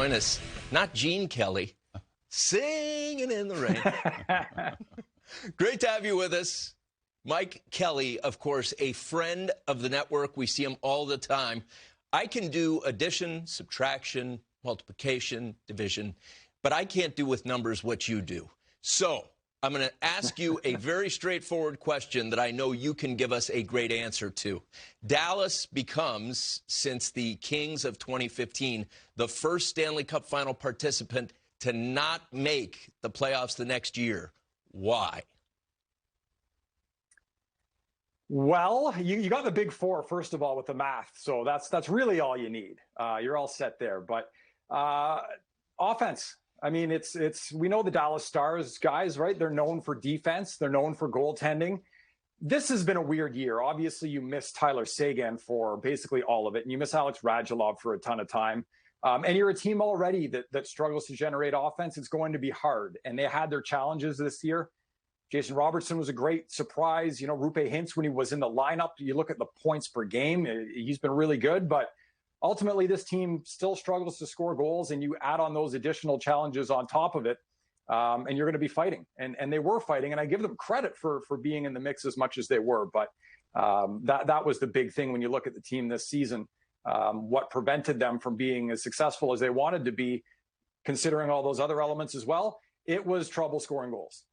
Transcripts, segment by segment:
join us. Not Gene Kelly, singing in the rain. Great to have you with us. Mike Kelly, of course, a friend of the network. We see him all the time. I can do addition, subtraction, multiplication, division, but I can't do with numbers what you do. So I'm going to ask you a very straightforward question that I know you can give us a great answer to. Dallas becomes, since the Kings of 2015, the first Stanley Cup final participant to not make the playoffs the next year. Why? Well, you got the big four, first of all, with the math. So that's really all you need. You're all set there. But offense. I mean, we know the Dallas Stars guys, right? They're known for defense. They're known for goaltending. This has been a weird year. Obviously, you miss Tyler Seguin for basically all of it, and you miss Alex Radulov for a ton of time. And you're a team already that struggles to generate offense. It's going to be hard. And they had their challenges this year. Jason Robertson was a great surprise. You know, Rupe Hintz, when he was in the lineup, you look at the points per game, he's been really good. But ultimately, this team still struggles to score goals, and you add on those additional challenges on top of it, and you're going to be fighting. And they were fighting, and I give them credit for being in the mix as much as they were. But that was the big thing when you look at the team this season. What prevented them from being as successful as they wanted to be, considering all those other elements as well, it was trouble scoring goals.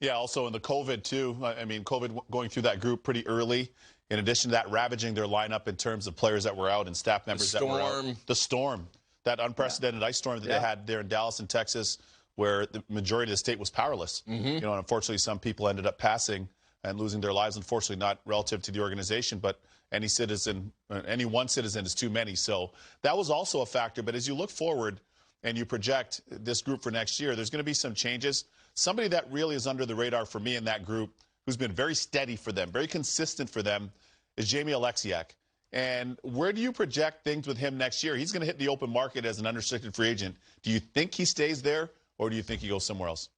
Yeah, also in the COVID, too. I mean, COVID going through that group pretty early. In addition to that, ravaging their lineup in terms of players that were out and staff members that were out. The storm, that unprecedented ice storm that they had there in Dallas and Texas, where the majority of the state was powerless. You know, and unfortunately, some people ended up passing and losing their lives. Unfortunately, not relative to the organization, but any one citizen is too many. So that was also a factor. But as you look forward and you project this group for next year, there's going to be some changes. Somebody that really is under the radar for me in that group, who's been very steady for them, very consistent for them, is Jamie Alexiak. And where do you project things with him next year? He's going to hit the open market as an unrestricted free agent. Do you think he stays there, or do you think he goes somewhere else?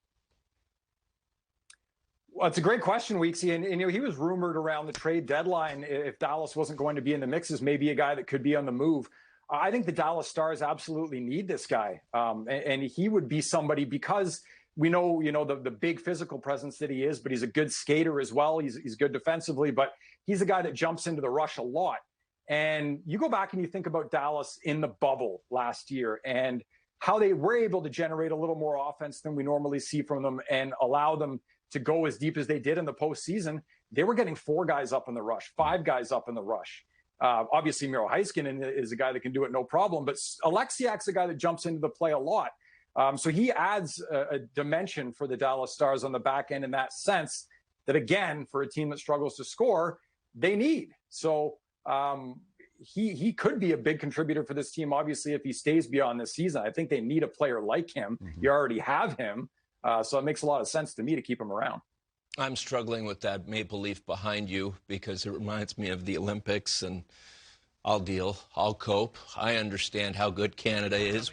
Well, it's a great question, Weeksy. And you know, he was rumored around the trade deadline, if Dallas wasn't going to be in the mix, as maybe a guy that could be on the move. I think the Dallas Stars absolutely need this guy. And he would be somebody, because we know, you know, the big physical presence that he is, but he's a good skater as well. He's good defensively, but he's a guy that jumps into the rush a lot. And you go back and you think about Dallas in the bubble last year and how they were able to generate a little more offense than we normally see from them and allow them to go as deep as they did in the postseason. They were getting 4 guys up in the rush, 5 guys up in the rush. Obviously, Miro Heiskanen is a guy that can do it no problem, but Alexiak's a guy that jumps into the play a lot. So he adds a dimension for the Dallas Stars on the back end in that sense that, again, for a team that struggles to score, they need. So he could be a big contributor for this team, obviously, if he stays beyond this season. I think they need a player like him. You already have him. So it makes a lot of sense to me to keep him around. I'm struggling with that maple leaf behind you because it reminds me of the Olympics, and I'll deal. I'll cope. I understand how good Canada is.